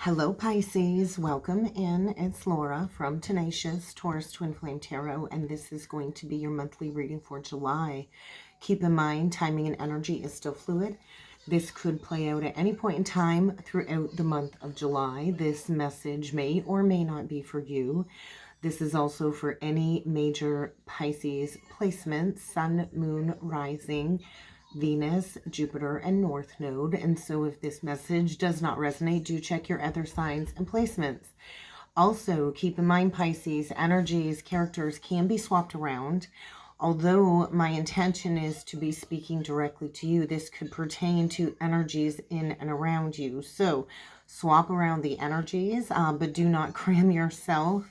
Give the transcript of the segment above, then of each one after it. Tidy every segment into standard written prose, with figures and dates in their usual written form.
Hello Pisces, welcome in. It's Laura from Tenacious Taurus Twin Flame Tarot, and this is going to be your monthly reading for July. Keep in mind, timing and energy is still fluid. This could play out at any point in time throughout the month of July. This message may or may not be for you. This is also for any major Pisces placements, Sun, Moon, Rising, Venus, Jupiter, and North Node. And so if this message does not resonate, do check your other signs and placements. Also, keep in mind, Pisces, energies, characters can be swapped around. Although my intention is to be speaking directly to you, this could pertain to energies in and around you. So swap around the energies, but do not cram yourself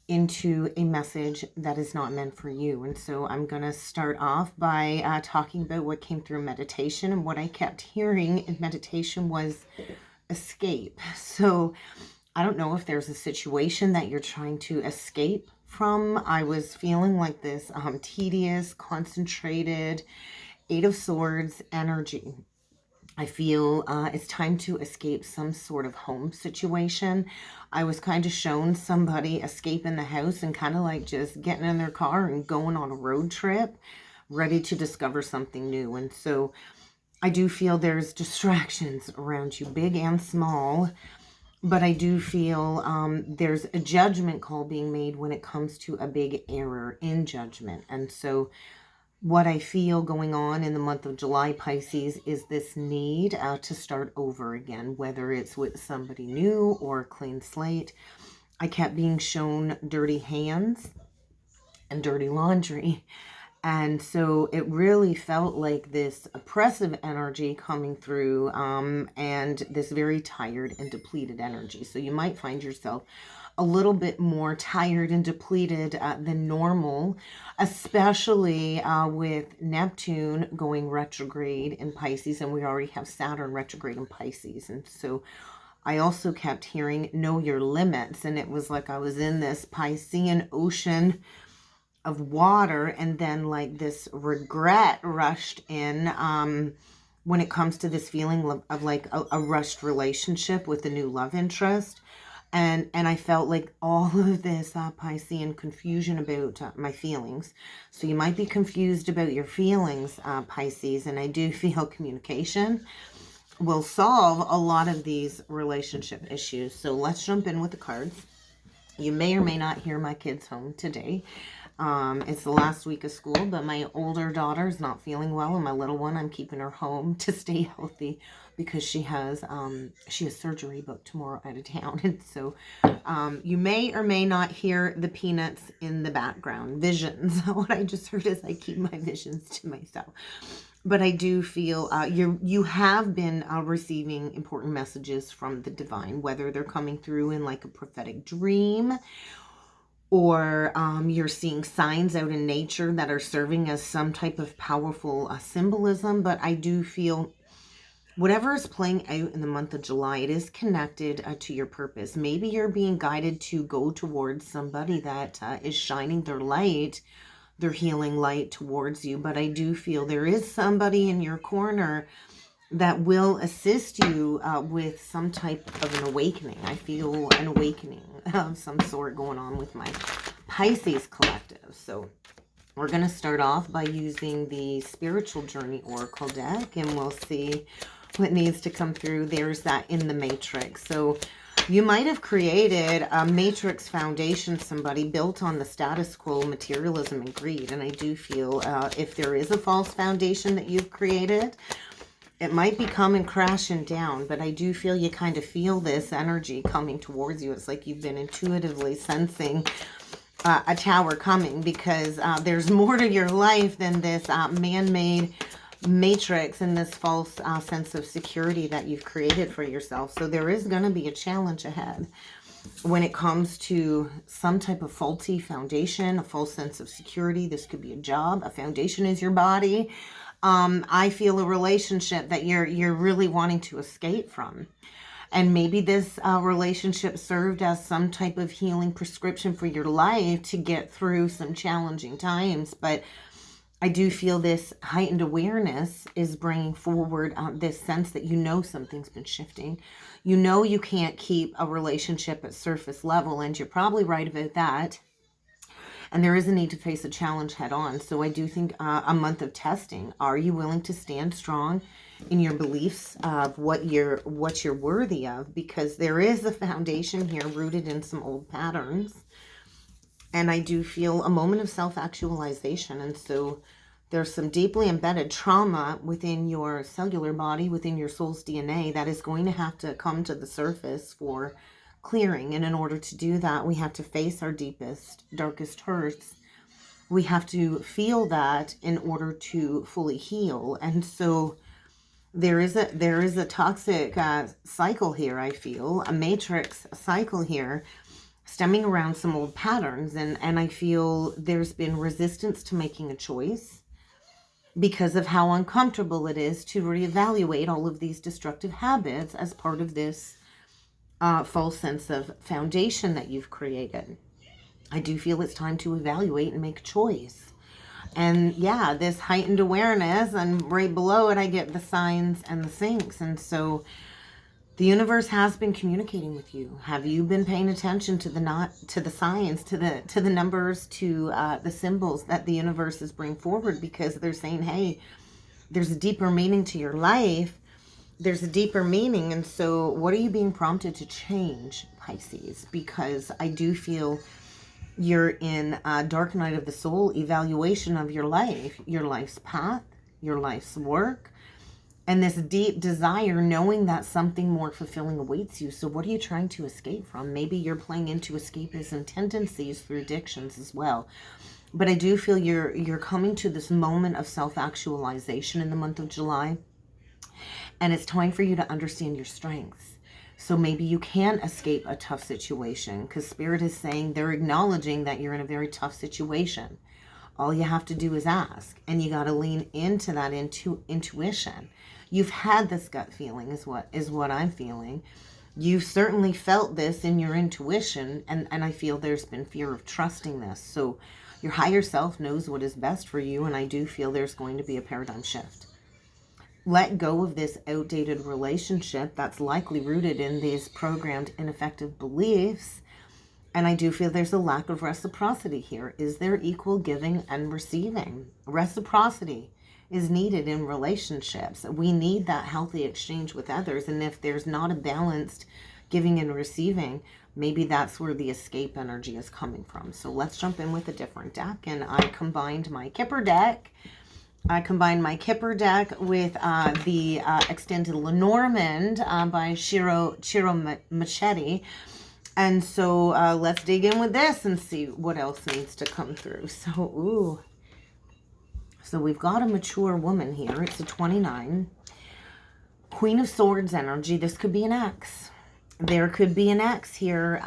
into a message that is not meant for you. And so I'm going to start off by talking about what came through meditation. And what I kept hearing in meditation was escape. So I don't know if there's a situation that you're trying to escape from. I was feeling like this tedious, concentrated, Eight of Swords energy. I feel it's time to escape some sort of home situation. I was kind of shown somebody escaping the house and kind of like just getting in their car and going on a road trip, ready to discover something new. And so I do feel there's distractions around you, big and small. But I do feel there's a judgment call being made when it comes to a big error in judgment. And so what I feel going on in the month of July, Pisces, is this need to start over again, whether it's with somebody new or a clean slate. I kept being shown dirty hands and dirty laundry. And so it really felt like this oppressive energy coming through and this very tired and depleted energy. So you might find yourself a little bit more tired and depleted than normal, especially with Neptune going retrograde in Pisces, and we already have Saturn retrograde in Pisces. And so I also kept hearing know your limits, and it was like I was in this Piscean ocean of water, and then like this regret rushed in when it comes to this feeling of like a rushed relationship with a new love interest. And I felt like all of this Piscean confusion about my feelings. So you might be confused about your feelings, Pisces, and I do feel communication will solve a lot of these relationship issues. So let's jump in with the cards. You may or may not hear my kids home today. It's the last week of school, but my older daughter is not feeling well, and my little one, I'm keeping her home to stay healthy because she has surgery booked tomorrow out of town. And so you may or may not hear the peanuts in the background. Visions. What I just heard is I keep my visions to myself. But I do feel you have been receiving important messages from the divine, whether they're coming through in like a prophetic dream, or you're seeing signs out in nature that are serving as some type of powerful symbolism. But I do feel whatever is playing out in the month of July, it is connected to your purpose. Maybe you're being guided to go towards somebody that is shining their light, their healing light towards you. But I do feel there is somebody in your corner that will assist you with some type of an awakening. I feel an awakening of some sort going on with my Pisces collective. So we're going to start off by using the Spiritual Journey Oracle deck, and we'll see what needs to come through. There's that in the matrix. So you might have created a matrix foundation, somebody built on the status quo, materialism, and greed. And I do feel if there is a false foundation that you've created, it might be coming crashing down, but I do feel you kind of feel this energy coming towards you. It's like you've been intuitively sensing a tower coming, because there's more to your life than this man-made matrix and this false sense of security that you've created for yourself. So there is going to be a challenge ahead when it comes to some type of faulty foundation, a false sense of security. This could be a job. A foundation is your body. I feel a relationship that you're really wanting to escape from. And maybe this relationship served as some type of healing prescription for your life to get through some challenging times. But I do feel this heightened awareness is bringing forward this sense that you know something's been shifting. You know you can't keep a relationship at surface level, and you're probably right about that. And there is a need to face a challenge head on. So I do think a month of testing. Are you willing to stand strong in your beliefs of what you're worthy of? Because there is a foundation here rooted in some old patterns. And I do feel a moment of self-actualization. And so there's some deeply embedded trauma within your cellular body, within your soul's DNA, that is going to have to come to the surface for clearing. And in order to do that, we have to face our deepest, darkest hurts. We have to feel that in order to fully heal. And so there is a toxic cycle here, I feel, a matrix cycle here, stemming around some old patterns. And I feel there's been resistance to making a choice because of how uncomfortable it is to reevaluate all of these destructive habits as part of this false sense of foundation that you've created. I do feel it's time to evaluate and make a choice. And yeah, this heightened awareness, and right below it I get the signs and the sinks. And so the universe has been communicating with you. Have you been paying attention to the signs, to the numbers, to the symbols that the universe is bringing forward? Because they're saying, hey, there's a deeper meaning to your life. There's a deeper meaning. And so what are you being prompted to change, Pisces? Because I do feel you're in a dark night of the soul evaluation of your life, your life's path, your life's work, and this deep desire, knowing that something more fulfilling awaits you. So what are you trying to escape from? Maybe you're playing into escapism tendencies through addictions as well. But I do feel you're coming to this moment of self-actualization in the month of July. And it's time for you to understand your strengths. So maybe you can escape a tough situation, because Spirit is saying they're acknowledging that you're in a very tough situation. All you have to do is ask, and you got to lean into that intuition. You've had this gut feeling is what I'm feeling. You've certainly felt this in your intuition, and I feel there's been fear of trusting this. So your higher self knows what is best for you, and I do feel there's going to be a paradigm shift. Let go of this outdated relationship that's likely rooted in these programmed ineffective beliefs. And I do feel there's a lack of reciprocity here. Is there equal giving and receiving? Reciprocity is needed in relationships. We need that healthy exchange with others. And if there's not a balanced giving and receiving, maybe that's where the escape energy is coming from. So let's jump in with a different deck. And I combined my Kipper deck. I combined my Kipper deck with the Extended Lenormand by Shiro Machete. And so let's dig in with this and see what else needs to come through. So, So we've got a mature woman here. It's a 29. Queen of Swords energy. This could be an ex. There could be an ex here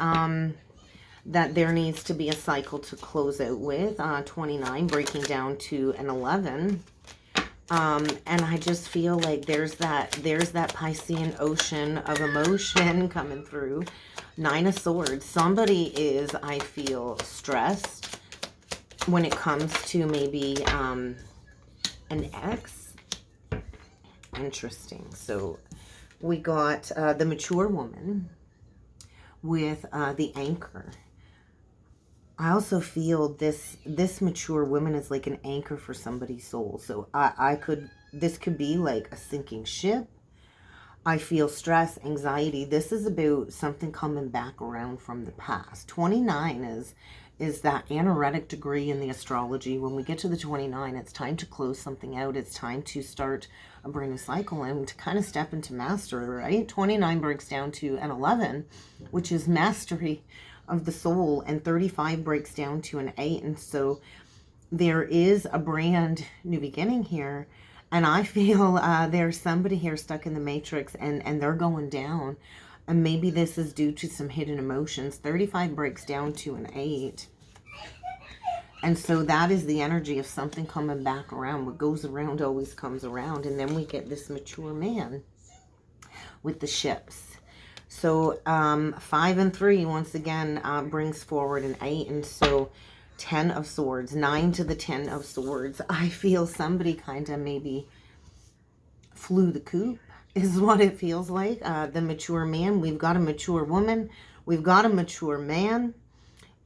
that there needs to be a cycle to close out with. 29 breaking down to an 11. And I just feel like there's that Piscean ocean of emotion coming through. 9 of Swords. Somebody is, I feel, stressed when it comes to maybe an ex. Interesting. So we got the mature woman with the anchor. I also feel this mature woman is like an anchor for somebody's soul. So this could be like a sinking ship. I feel stress, anxiety. This is about something coming back around from the past. 29 is that anaretic degree in the astrology. When we get to the 29, it's time to close something out. It's time to start a brand new cycle and to kind of step into mastery, right? 29 breaks down to an 11, which is mastery of the soul, and 35 breaks down to an 8. And so there is a brand new beginning here. And I feel there's somebody here stuck in the matrix and they're going down. And maybe this is due to some hidden emotions. 35 breaks down to an 8. And so that is the energy of something coming back around. What goes around always comes around. And then we get this mature man with the ships. So 5 and 3 once again brings forward an 8. And so 10 of Swords, 9 to the 10 of Swords. I feel somebody kind of maybe flew the coop is what it feels like. The mature man. We've got a mature woman. We've got a mature man.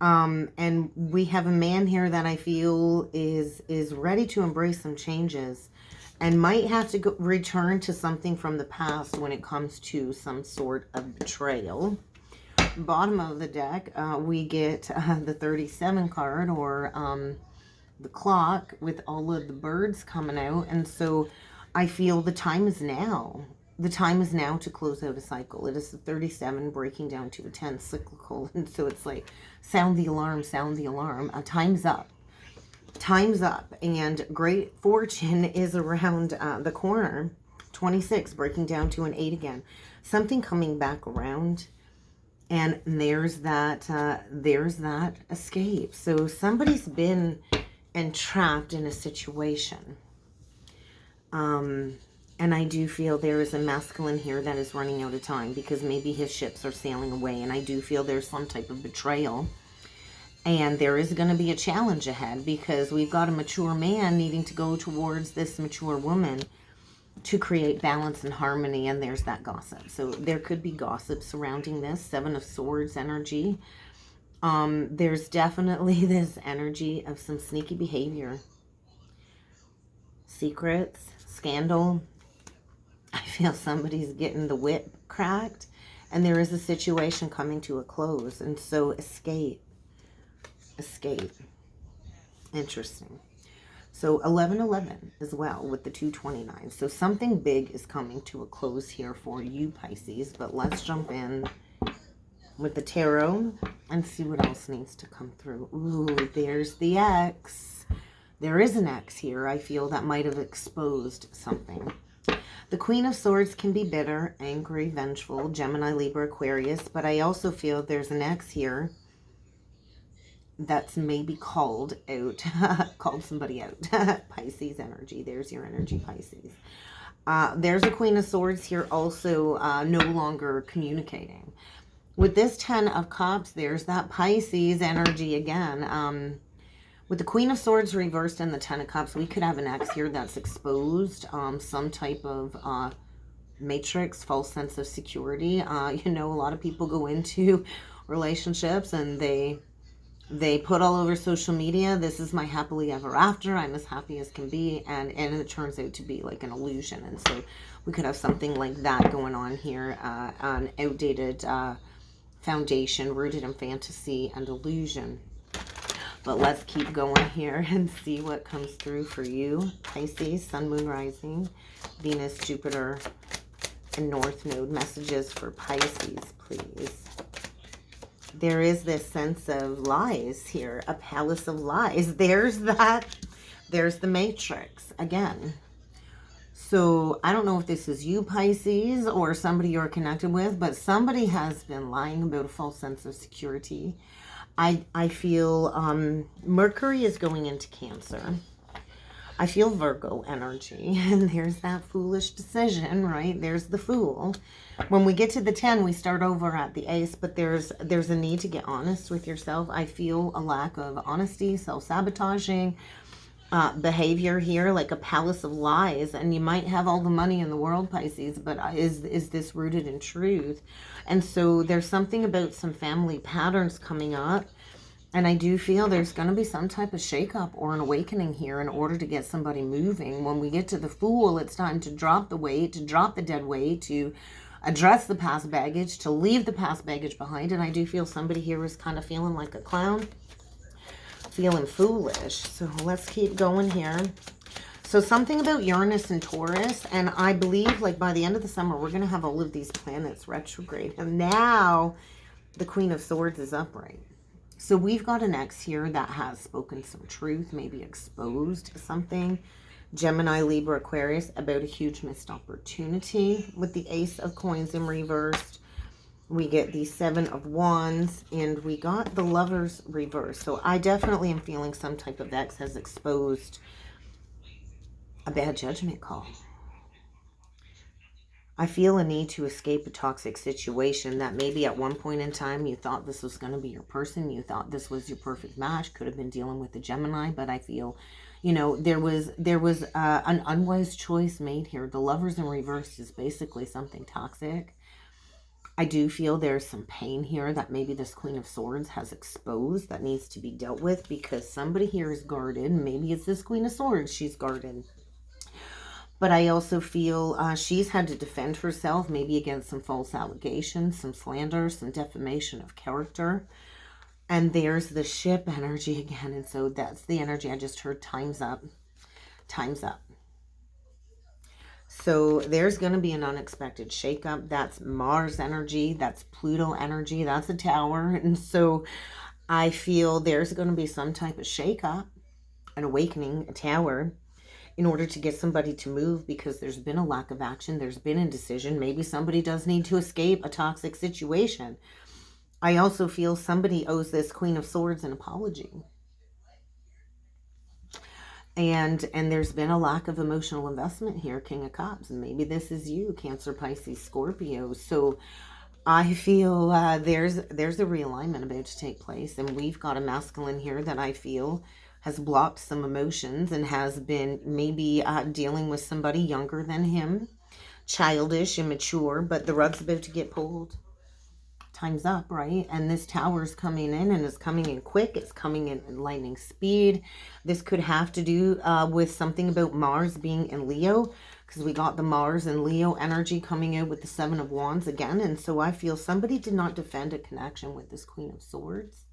And we have a man here that I feel is ready to embrace some changes and might have to return to something from the past when it comes to some sort of betrayal. Bottom of the deck, we get the 37 card, or the clock, with all of the birds coming out. And so I feel the time is now. The time is now to close out a cycle. It is the 37 breaking down to a 10, cyclical. And so it's like, sound the alarm, sound the alarm. Time's up. Time's up. And great fortune is around the corner. 26 breaking down to an 8 again. Something coming back around. And there's that escape. So somebody's been entrapped in a situation. And I do feel there is a masculine here that is running out of time, because maybe his ships are sailing away. And I do feel there's some type of betrayal. And there is going to be a challenge ahead, because we've got a mature man needing to go towards this mature woman to create balance and harmony. And there's that gossip. So there could be gossip surrounding this. 7 of Swords energy. There's definitely this energy of some sneaky behavior. Secrets, scandal. I feel somebody's getting the whip cracked, and there is a situation coming to a close. And so escape. Interesting. So 1111 as well with the 229. So something big is coming to a close here for you, Pisces. But let's jump in with the tarot and see what else needs to come through. Ooh, there's the X. There is an X here, I feel, that might have exposed something. The Queen of Swords can be bitter, angry, vengeful, Gemini, Libra, Aquarius. But I also feel there's an X here that's maybe called out, called somebody out. Pisces energy. There's your energy, Pisces. There's a Queen of Swords here also no longer communicating. With this 10 of Cups, there's that Pisces energy again. With the Queen of Swords reversed and the 10 of Cups, we could have an X here that's exposed. Some type of matrix, false sense of security. You know, a lot of people go into relationships and they put all over social media, this is my happily ever after, I'm as happy as can be, and it turns out to be like an illusion. And so we could have something like that going on here, an outdated foundation rooted in fantasy and illusion. But let's keep going here and see what comes through for you, Pisces, Sun, Moon, Rising, Venus, Jupiter, and North Node. Messages for Pisces, please. There is this sense of lies here, a palace of lies. There's that. There's the matrix again. So I don't know if this is you, Pisces, or somebody you're connected with, but somebody has been lying about a false sense of security. I feel Mercury is going into Cancer. I feel Virgo energy, and there's that foolish decision, right? There's the Fool. When we get to the 10, we start over at the Ace, but there's a need to get honest with yourself. I feel a lack of honesty, self-sabotaging behavior here, like a palace of lies. And you might have all the money in the world, Pisces, but is this rooted in truth? And so there's something about some family patterns coming up. And I do feel there's going to be some type of shakeup or an awakening here in order to get somebody moving. When we get to the Fool, it's time to drop the weight, to drop the dead weight, to address the past baggage, to leave the past baggage behind. And I do feel somebody here is kind of feeling like a clown, feeling foolish. So let's keep going here. So something about Uranus and Taurus, and I believe like by the end of the summer, we're going to have all of these planets retrograde. And now the Queen of Swords is upright. So we've got an X here that has spoken some truth, maybe exposed something. Gemini, Libra, Aquarius, about a huge missed opportunity. With the Ace of Coins in reversed, we get the 7 of Wands, and we got the Lovers reversed. So I definitely am feeling some type of X has exposed a bad judgment call. I feel a need to escape a toxic situation that maybe at one point in time you thought this was going to be your person. You thought this was your perfect match. Could have been dealing with a Gemini, but I feel, you know, there was an unwise choice made here. The Lovers in reverse is basically something toxic. I do feel there's some pain here that maybe this Queen of Swords has exposed that needs to be dealt with, because somebody here is guarded. Maybe it's this Queen of Swords she's guarded. But I also feel she's had to defend herself, maybe against some false allegations, some slander, some defamation of character. And there's the ship energy again. And so that's the energy I just heard. Time's up. Time's up. So there's going to be an unexpected shakeup. That's Mars energy. That's Pluto energy. That's a tower. And so I feel there's going to be some type of shakeup, an awakening, a tower, in order to get somebody to move, because there's been a lack of action. There's been indecision. Maybe somebody does need to escape a toxic situation. I also feel somebody owes this Queen of Swords an apology. And there's been a lack of emotional investment here, King of Cups. And maybe this is you, Cancer, Pisces, Scorpio. So I feel there's a realignment about to take place. And we've got a masculine here that I feel has blocked some emotions and has been maybe dealing with somebody younger than him, childish, immature, but the rug's about to get pulled. Time's up, right? And this tower's coming in, and it's coming in quick. It's coming in lightning speed. This could have to do with something about Mars being in Leo, because we got the Mars and Leo energy coming out with the Seven of Wands again. And so I feel somebody did not defend a connection with this Queen of Swords.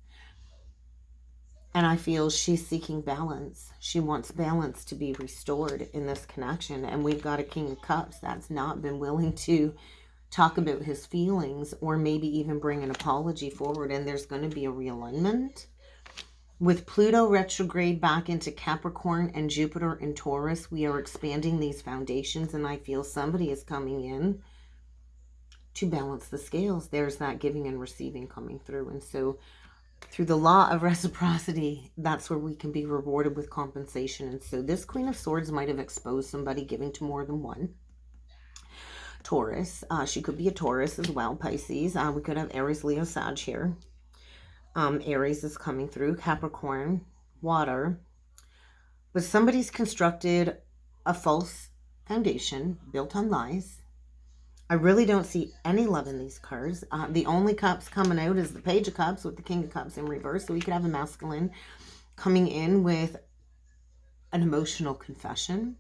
And I feel she's seeking balance. She wants balance to be restored in this connection. And we've got a King of Cups that's not been willing to talk about his feelings or maybe even bring an apology forward. And there's going to be a realignment. With Pluto retrograde back into Capricorn and Jupiter in Taurus, we are expanding these foundations. And I feel somebody is coming in to balance the scales. There's that giving and receiving coming through. And so through the law of reciprocity, that's where we can be rewarded with compensation. And so this Queen of Swords might have exposed somebody giving to more than one. Taurus. She could be a Taurus as well, Pisces. We could have Aries, Leo, Sag here. Aries is coming through. Capricorn, water. But somebody's constructed a false foundation built on lies. I really don't see any love in these cards. The only cups coming out is the Page of Cups with the King of Cups in reverse. So we could have a masculine coming in with an emotional confession.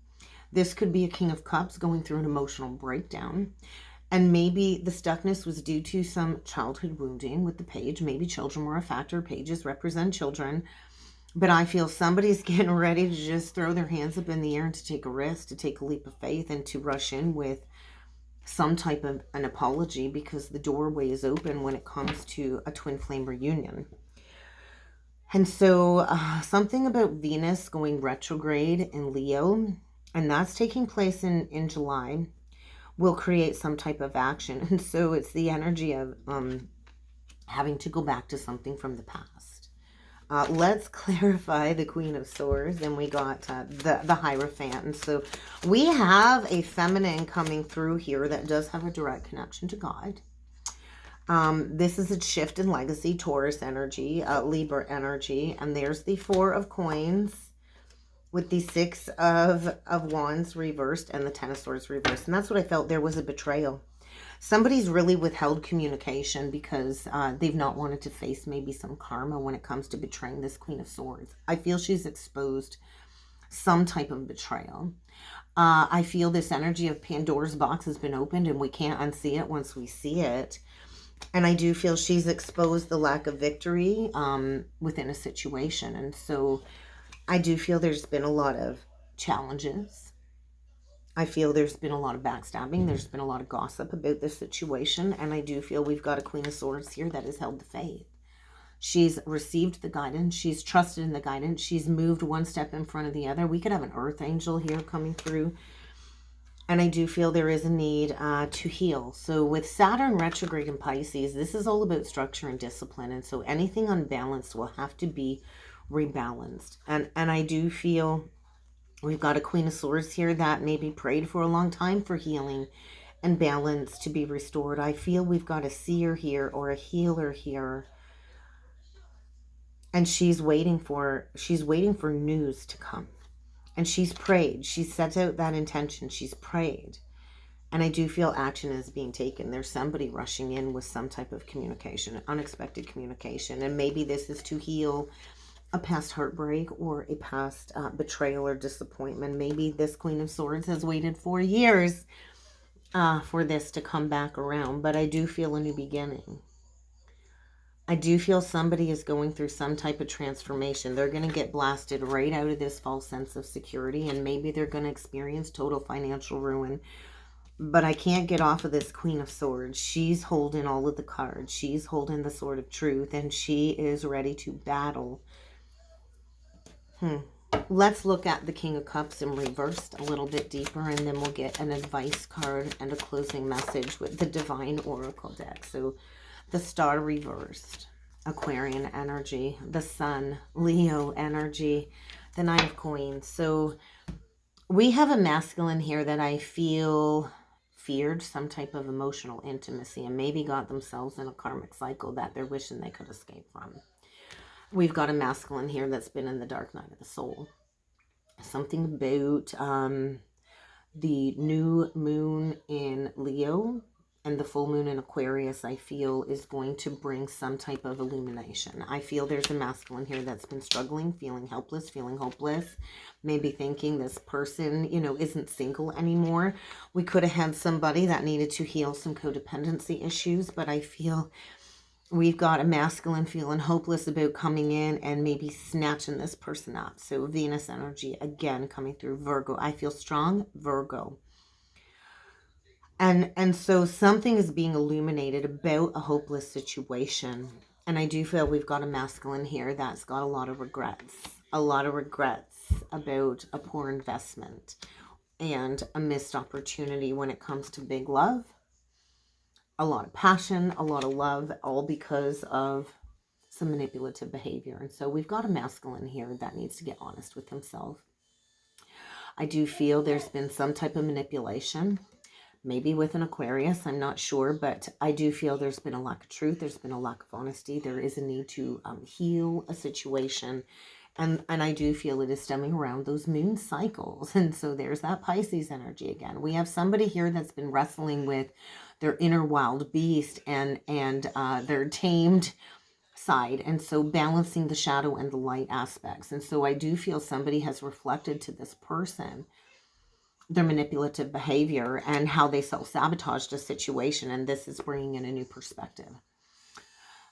This could be a King of Cups going through an emotional breakdown. And maybe the stuckness was due to some childhood wounding with the Page. Maybe children were a factor. Pages represent children. But I feel somebody's getting ready to just throw their hands up in the air and to take a risk, to take a leap of faith, and to rush in with some type of an apology, because the doorway is open when it comes to a twin flame reunion. And so something about Venus going retrograde in Leo, and that's taking place in July, will create some type of action. And so it's the energy of having to go back to something from the past. Let's clarify the Queen of Swords. And we got the Hierophant. And so we have a feminine coming through here that does have a direct connection to God. This is a shift in legacy, Taurus energy, Libra energy. And there's the Four of Coins with the Six of Wands reversed and the Ten of Swords reversed. And that's what I felt. There was a betrayal. Somebody's really withheld communication because they've not wanted to face maybe some karma when it comes to betraying this Queen of Swords. I feel she's exposed some type of betrayal. I feel this energy of Pandora's box has been opened and we can't unsee it once we see it. And I do feel she's exposed the lack of victory within a situation. And so I do feel there's been a lot of challenges. I feel there's been a lot of backstabbing. There's been a lot of gossip about this situation. And I do feel we've got a Queen of Swords here that has held the faith. She's received the guidance. She's trusted in the guidance. She's moved one step in front of the other. We could have an Earth Angel here coming through. And I do feel there is a need to heal. So with Saturn retrograde in Pisces, this is all about structure and discipline. And so anything unbalanced will have to be rebalanced. And I do feel we've got a Queen of Swords here that maybe prayed for a long time for healing and balance to be restored. I feel we've got a seer here or a healer here. And she's waiting for news to come. And she's prayed. She sets out that intention. She's prayed. And I do feel action is being taken. There's somebody rushing in with some type of communication, unexpected communication. And maybe this is to heal a past heartbreak or a past betrayal or disappointment. Maybe this Queen of Swords has waited 4 years for this to come back around. But I do feel a new beginning. I do feel somebody is going through some type of transformation. They're going to get blasted right out of this false sense of security. And maybe they're going to experience total financial ruin. But I can't get off of this Queen of Swords. She's holding all of the cards. She's holding the Sword of Truth. And she is ready to battle. Let's look at the King of Cups in reversed a little bit deeper. And then we'll get an advice card and a closing message with the Divine Oracle deck. So the Star reversed. Aquarian energy. The Sun. Leo energy. The Knight of Coins. So we have a masculine here that I feel feared some type of emotional intimacy and maybe got themselves in a karmic cycle that they're wishing they could escape from. We've got a masculine here that's been in the dark night of the soul. Something about the new moon in Leo and the full moon in Aquarius, I feel, is going to bring some type of illumination. I feel there's a masculine here that's been struggling, feeling helpless, feeling hopeless, maybe thinking this person, you know, isn't single anymore. We could have had somebody that needed to heal some codependency issues, but I feel we've got a masculine feeling hopeless about coming in and maybe snatching this person up. So Venus energy, again, coming through. Virgo. I feel strong, Virgo. And so something is being illuminated about a hopeless situation. And I do feel we've got a masculine here that's got a lot of regrets. A lot of regrets about a poor investment and a missed opportunity when it comes to big love. A lot of passion, a lot of love, all because of some manipulative behavior. And so we've got a masculine here that needs to get honest with himself. I do feel there's been some type of manipulation. Maybe with an Aquarius, I'm not sure, but I do feel there's been a lack of truth. There's been a lack of honesty. There is a need to heal a situation. And I do feel it is stemming around those moon cycles. And so there's that Pisces energy again. We have somebody here that's been wrestling with their inner wild beast and their tamed side. And so balancing the shadow and the light aspects. And so I do feel somebody has reflected to this person their manipulative behavior and how they self-sabotaged a situation, and this is bringing in a new perspective.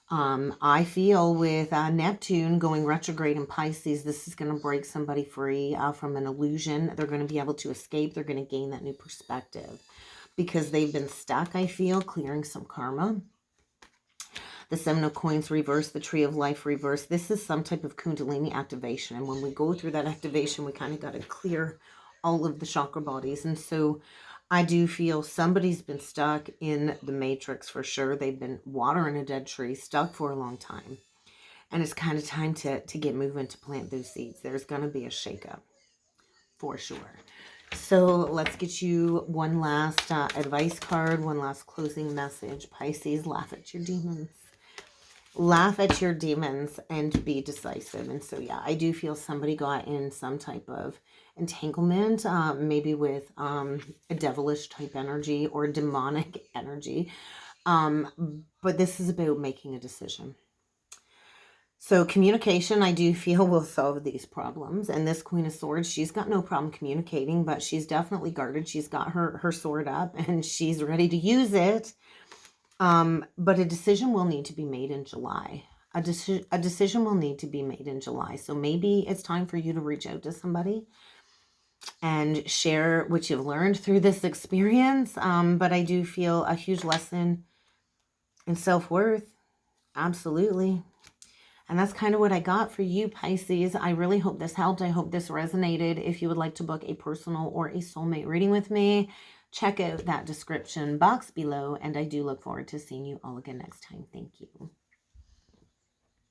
I feel with Neptune going retrograde in Pisces, this is going to break somebody free from an illusion. They're going to be able to escape. They're going to gain that new perspective because they've been stuck, I feel, clearing some karma. The Seven of Coins reverse, the Tree of Life reverse. This is some type of Kundalini activation, and when we go through that activation, we kind of got to clear all of the chakra bodies. And so I do feel somebody's been stuck in the matrix for sure. They've been watering a dead tree, stuck for a long time. And it's kind of time to get moving, to plant those seeds. There's going to be a shakeup for sure. So let's get you one last advice card, one last closing message. Pisces, laugh at your demons. Laugh at your demons and be decisive. And so, yeah, I do feel somebody got in some type of entanglement, maybe with a devilish type energy or demonic energy. But this is about making a decision. So communication, I do feel, will solve these problems. And this Queen of Swords, she's got no problem communicating, but she's definitely guarded. She's got her sword up and she's ready to use it. But a decision will need to be made in July. A decision will need to be made in July. So maybe it's time for you to reach out to somebody and share what you've learned through this experience. But I do feel a huge lesson in self-worth. Absolutely. And that's kind of what I got for you, Pisces. I really hope this helped. I hope this resonated. If you would like to book a personal or a soulmate reading with me, check out that description box below. And I do look forward to seeing you all again next time. Thank you.